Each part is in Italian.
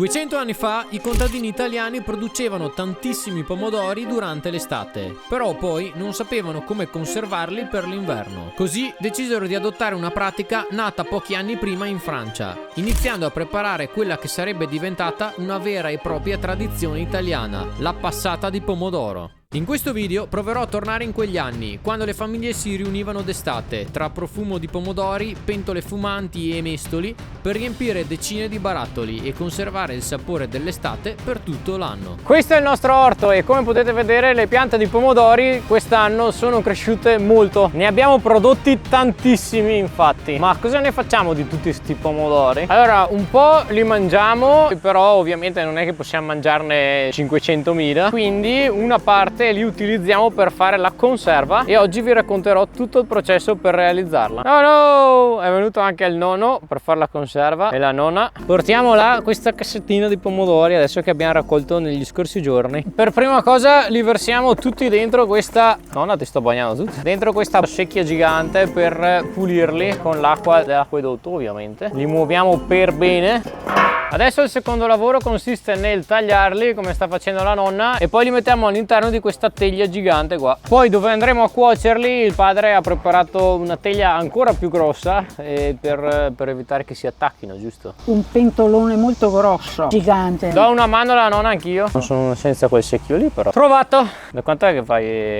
200 anni fa i contadini italiani producevano tantissimi pomodori durante l'estate, però poi non sapevano come conservarli per l'inverno. Così decisero di adottare una pratica nata pochi anni prima in Francia, iniziando a preparare quella che sarebbe diventata una vera e propria tradizione italiana, la passata di pomodoro. In questo video proverò a tornare in quegli anni, quando le famiglie si riunivano d'estate, tra profumo di pomodori, pentole fumanti e mestoli, per riempire decine di barattoli e conservare il sapore dell'estate per tutto l'anno. Questo è il nostro orto e come potete vedere le piante di pomodori quest'anno sono cresciute molto. Ne abbiamo prodotti tantissimi infatti. Ma cosa ne facciamo di tutti questi pomodori? Allora, un po' li mangiamo, però ovviamente non è che possiamo mangiarne 500.000, quindi una parte li utilizziamo per fare la conserva e oggi vi racconterò tutto il processo per realizzarla. No, è venuto anche il nonno per fare la conserva e la nonna. Portiamo là questa cassettina di pomodori adesso che abbiamo raccolto negli scorsi giorni. Per prima cosa li versiamo tutti dentro questa, nonna ti sto bagnando tutti, dentro questa secchia gigante per pulirli con l'acqua dell'acquedotto ovviamente. Li muoviamo per bene. Adesso il secondo lavoro consiste nel tagliarli come sta facendo la nonna e poi li mettiamo all'interno di questa teglia gigante qua. Poi dove andremo a cuocerli il padre ha preparato una teglia ancora più grossa per evitare che si attacchino, giusto? Un pentolone molto grosso, gigante. Do una mano alla nonna anch'io. Non sono senza quel secchio lì però. Trovato! Da quant'è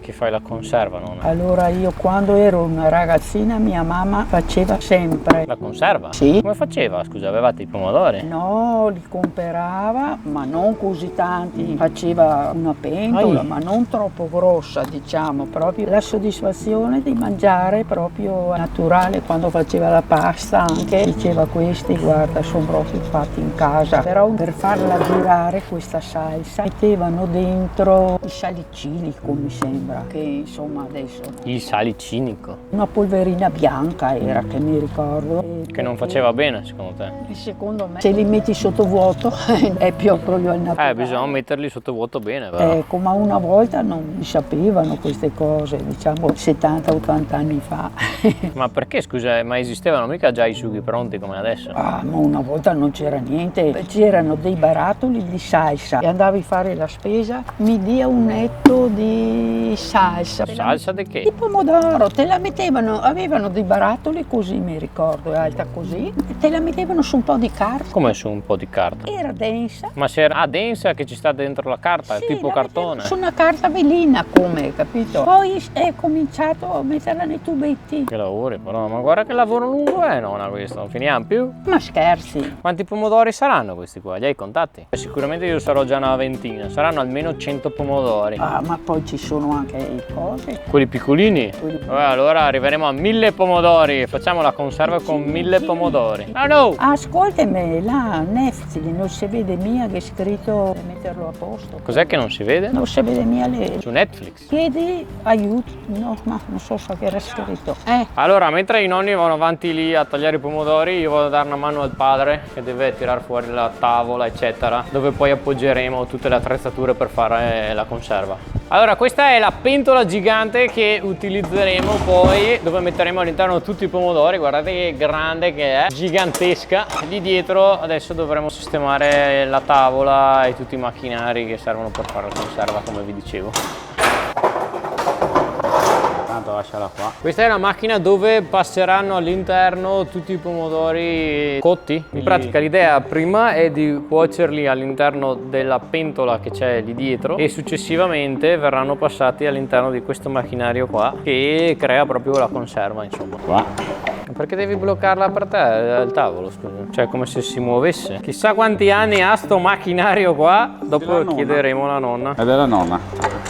che fai la conserva, nonna? Allora io quando ero una ragazzina mia mamma faceva sempre. La conserva? Sì. Come faceva? Scusa, avevate i pomodori? No, li comprava, ma non così tanti. Faceva una pentola, ma non troppo grossa, diciamo, proprio la soddisfazione di mangiare proprio naturale. Quando faceva la pasta anche diceva questi, guarda, sono proprio fatti in casa. Però per farla girare questa salsa mettevano dentro i salicilico, mi sembra, che insomma adesso... Il salicinico? Una polverina bianca era, che mi ricordo. Che non faceva bene, secondo te? Secondo me, se li metti sotto vuoto è proprio il naturale. Bisogna metterli sotto vuoto bene, però. Ecco, ma una volta non si sapevano queste cose, diciamo 70-80 anni fa. Ma perché, scusa, ma esistevano mica già i sughi pronti come adesso? Ah, ma una volta non c'era niente, c'erano dei barattoli di salsa e andavi a fare la spesa, mi dia un netto di salsa. Salsa di che? Di pomodoro, te la mettevano, avevano dei barattoli così, mi ricordo, è alta così, te la mettevano su un po' di carta. Come su un po' di carta? Era densa. Ma se era densa che ci sta dentro la carta, Sì, tipo cartone? Su una carta velina, come, capito? Poi è cominciato a metterla nei tubetti. Che lavori però, ma guarda che lavoro lungo è, nonna, questo, non finiamo più? Ma scherzi. Quanti pomodori saranno questi qua? Li hai contati? Sicuramente io sarò già una ventina, saranno almeno 100 pomodori. Ah, ma poi ci sono anche le cose. Quelli piccolini? Allora arriveremo a 1000 pomodori, facciamo la conserva con 1000 pomodori. Ah no! Ascoltami, là, Netflix, non si vede mia che è scritto per metterlo a posto. Cos'è che non si vede? Non si vede mia lì. Su Netflix? Chiedi aiuto. No, ma non so se era scritto. Allora, mentre i nonni vanno avanti lì a tagliare i pomodori, io vado a dare una mano al padre che deve tirar fuori la tavola, eccetera, dove poi appoggeremo tutte le attrezzature per fare la conserva. Allora, questa è la pentola gigante che utilizzeremo poi, dove metteremo all'interno tutti i pomodori. Guardate che grande che è, gigantesca. Lì dietro adesso dovremo sistemare la tavola e tutti i macchinari che servono per fare la conserva, come vi dicevo. Lasciala qua. Questa è la macchina dove passeranno all'interno tutti i pomodori cotti. In pratica l'idea prima è di cuocerli all'interno della pentola che c'è lì dietro e successivamente verranno passati all'interno di questo macchinario qua che crea proprio la conserva, insomma. Qua. Perché devi bloccarla per te il tavolo, scusa? Cioè come se si muovesse. Chissà quanti anni ha sto macchinario qua. Dopo chiederemo alla nonna. È della nonna,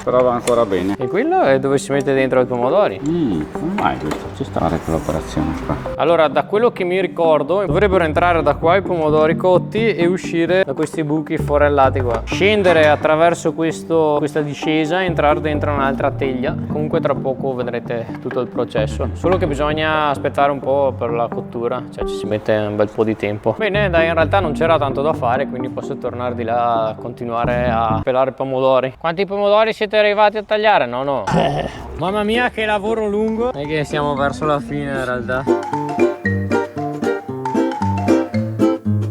però va ancora bene. E quello è dove si mette dentro i pomodori. Come mai questo? Ci sta quell'operazione qua. Allora, da quello che mi ricordo, dovrebbero entrare da qua i pomodori cotti e uscire da questi buchi forellati qua. Scendere attraverso questa discesa e entrare dentro un'altra teglia. Comunque tra poco vedrete tutto il processo. Solo che bisogna aspettare un po' per la cottura, cioè ci si mette un bel po' di tempo. Bene, dai, in realtà non c'era tanto da fare, quindi posso tornare di là a continuare a pelare i pomodori. Quanti pomodori siete arrivati a tagliare? No. Mamma mia, che lavoro lungo. E che siamo verso la fine in realtà.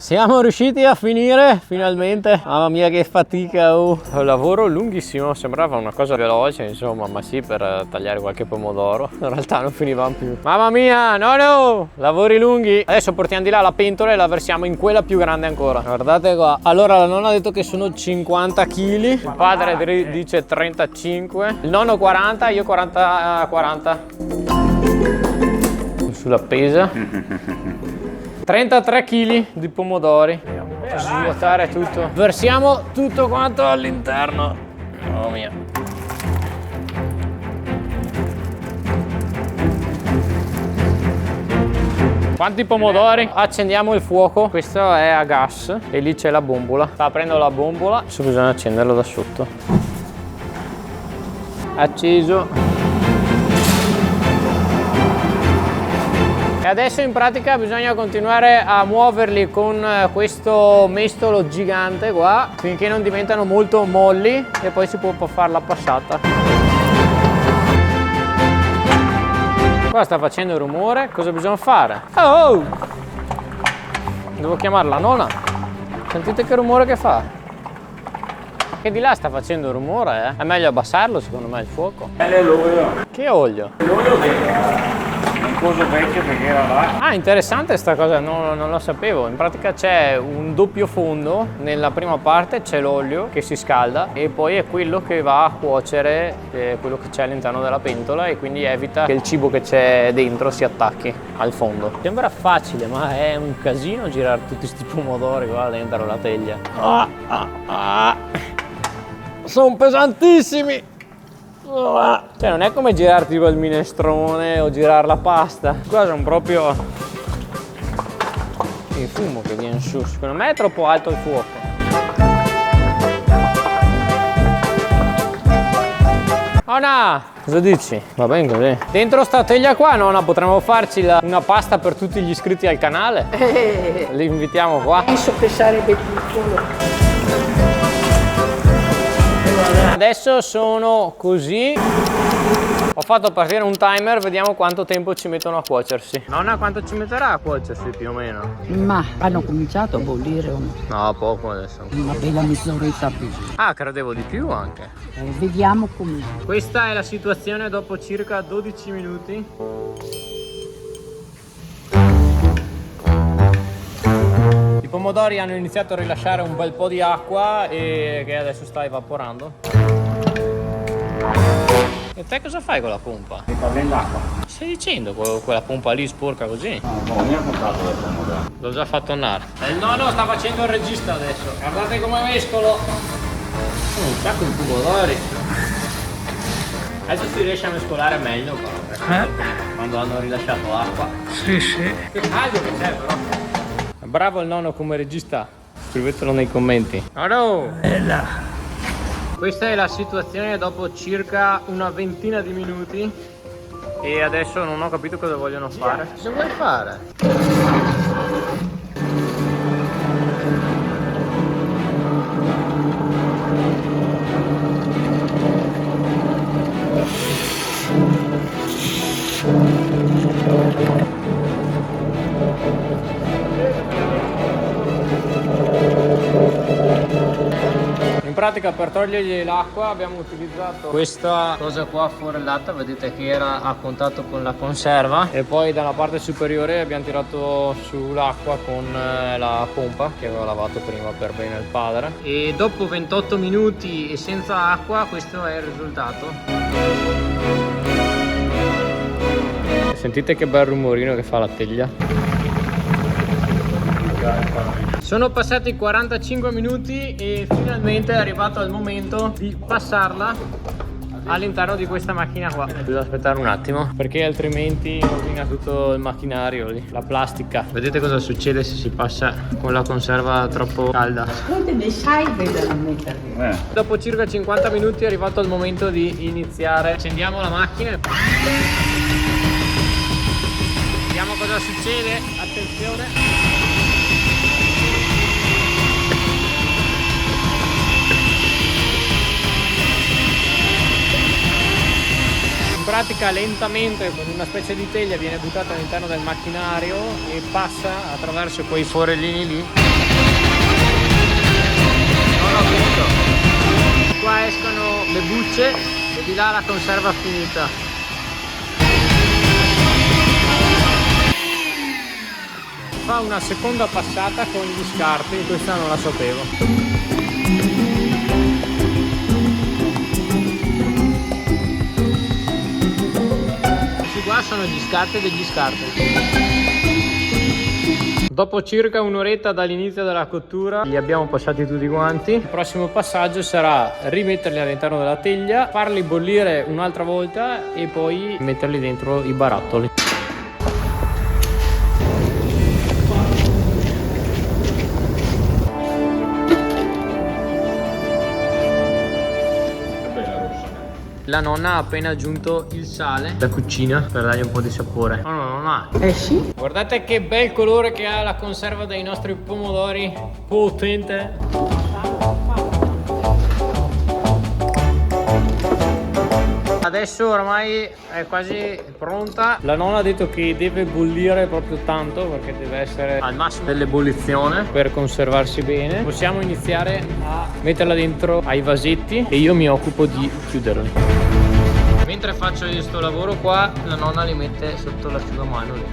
Siamo riusciti a finire finalmente. Mamma mia che fatica. Un lavoro lunghissimo, sembrava una cosa veloce insomma, ma sì, per tagliare qualche pomodoro. In realtà non finivamo più. Mamma mia, no, lavori lunghi. Adesso portiamo di là la pentola e la versiamo in quella più grande ancora. Guardate qua. Allora la nonna ha detto che sono 50 kg, il padre dice 35, il nonno 40, io 40. Sulla pesa 33 kg di pomodori. Svuotare tutto. Versiamo tutto quanto all'interno. Oh mia. Quanti pomodori? Accendiamo il fuoco. Questo è a gas e lì c'è la bombola. Sta aprendo la bombola. Adesso bisogna accenderlo da sotto. Acceso. E adesso in pratica bisogna continuare a muoverli con questo mestolo gigante qua finché non diventano molto molli e poi si può fare la passata. Qua sta facendo rumore, cosa bisogna fare? Oh! Devo chiamare la nonna. Sentite che rumore che fa? Che di là sta facendo rumore, eh? È meglio abbassarlo secondo me il fuoco. È l'olio. Che olio? L'olio un coso vecchio che era là. Ah, interessante sta cosa, non lo sapevo. In pratica c'è un doppio fondo, nella prima parte c'è l'olio che si scalda e poi è quello che va a cuocere quello che c'è all'interno della pentola e quindi evita che il cibo che c'è dentro si attacchi al fondo. Sembra facile, ma è un casino girare tutti questi pomodori qua dentro la teglia. Sono pesantissimi! Cioè non è come girare tipo il minestrone o girare la pasta. Qua sono proprio il fumo che viene su. Secondo me è troppo alto il fuoco. Nonna, cosa dici? Va bene così. Dentro sta teglia qua, nonna, potremmo farci una pasta per tutti gli iscritti al canale? Li invitiamo qua. Penso che sarebbe piccolo. Adesso sono così. Ho fatto partire un timer, vediamo quanto tempo ci mettono a cuocersi. Nonna, quanto ci metterà a cuocersi più o meno? Ma hanno cominciato a bollire o no? No, poco adesso. Una bella mezz'oretta più. Ah, credevo di più anche. Vediamo com'è. Questa è la situazione dopo circa 12 minuti. I pomodori hanno iniziato a rilasciare un bel po' di acqua e che adesso sta evaporando. E te cosa fai con la pompa? Mi fa bene l'acqua. Stai dicendo quella pompa lì sporca così? No, mi ha portato del pomodoro. L'ho già fatto andare. Il nonno sta facendo il regista adesso. Guardate come mescolo. Un sacco di pomodori. Adesso si riesce a mescolare meglio qua, quando hanno rilasciato l'acqua. Sì, sì. Che caldo che c'è però. Bravo il nonno come regista. Scrivetelo nei commenti. Bella. Questa è la situazione dopo circa una ventina di minuti e adesso non ho capito cosa vogliono fare. Cosa vuoi fare? In pratica per togliergli l'acqua abbiamo utilizzato questa cosa qua forellata, vedete che era a contatto con la conserva e poi dalla parte superiore abbiamo tirato su l'acqua con la pompa che aveva lavato prima per bene il padre e dopo 28 minuti e senza acqua questo è il risultato. Sentite che bel rumorino che fa la teglia. Sono passati 45 minuti e finalmente è arrivato il momento di passarla all'interno di questa macchina qua. Devo aspettare un attimo perché altrimenti rovina tutto il macchinario lì, la plastica. Vedete cosa succede se si passa con la conserva troppo calda. Ascolta, ne sai da metterli. Dopo circa 50 minuti è arrivato il momento di iniziare. Accendiamo la macchina e vediamo cosa succede. Attenzione. In pratica lentamente con una specie di teglia viene buttata all'interno del macchinario e passa attraverso quei forellini lì. Non ho finito. Qua escono le bucce e di là la conserva finita. Fa una seconda passata con gli scarti, questa non la sapevo. Qua sono gli scarti degli scarti. Dopo circa un'oretta dall'inizio della cottura li abbiamo passati tutti quanti. Il prossimo passaggio sarà rimetterli all'interno della teglia, farli bollire un'altra volta e poi metterli dentro i barattoli. La nonna ha appena aggiunto il sale da cucina per dargli un po' di sapore. Oh no, non ha. Eh sì. Guardate che bel colore che ha la conserva dei nostri pomodori. Potente. Adesso ormai è quasi pronta. La nonna ha detto che deve bollire proprio tanto perché deve essere al massimo dell'ebollizione per conservarsi bene. Possiamo iniziare a metterla dentro ai vasetti e io mi occupo di chiuderli. Mentre faccio io sto lavoro qua, la nonna li mette sotto l'asciugamano lì.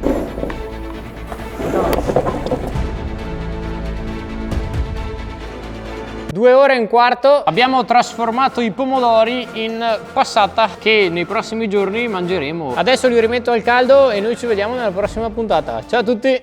2 ore e un quarto abbiamo trasformato i pomodori in passata che nei prossimi giorni mangeremo. Adesso li rimetto al caldo e noi ci vediamo nella prossima puntata. Ciao a tutti!